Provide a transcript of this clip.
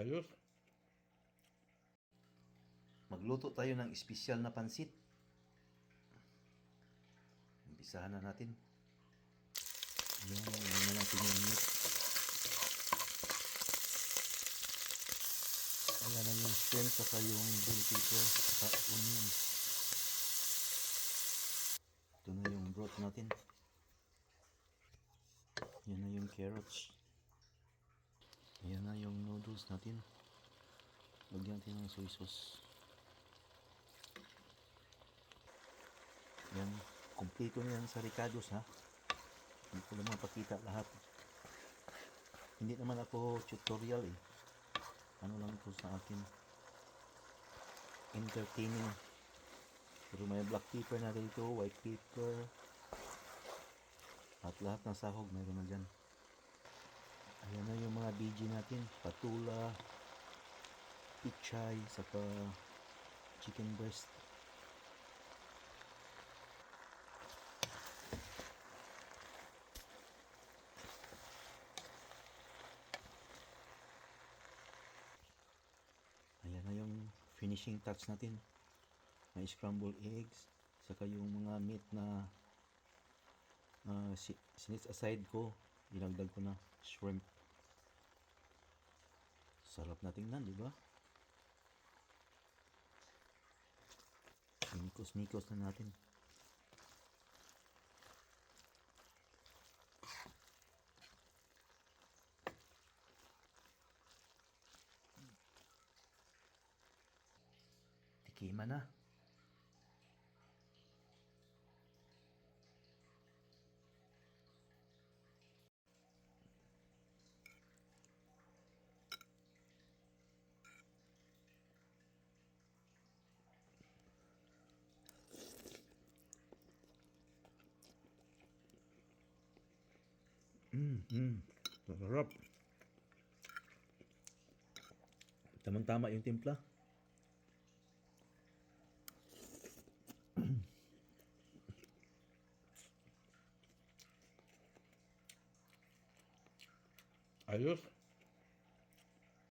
Ayos. Magluto tayo ng espesyal na pansit. Umpisahan na natin. Yan na natin yung meat. Ayan na yung shrimp, saka yung bell pepper, saka onion. Ito na yung broth natin. Yan na yung carrots. Ayan na yung noodles natin. Lagyan natin ng soy sauce. Yan, kumpleto na yan sa Ricardo's, ha. Hindi ko naman pakita lahat. Hindi naman ako tutorial eh. Ano lang ito sa akin. Entertaining. Pero may black pepper na dito, white pepper. At lahat ng sahog mayroon na dyan. Ayan na yung mga BG natin. Patula, pichay, saka chicken breast. Ayan na yung finishing touch natin. May scrambled eggs, saka yung mga meat na sinits aside ko, ilagdag ko na shrimp. Sarap na tingnan, di ba? Mikos-mikos na natin. Tikima na. Sarap. Tamang-tama yung timpla. Ayos.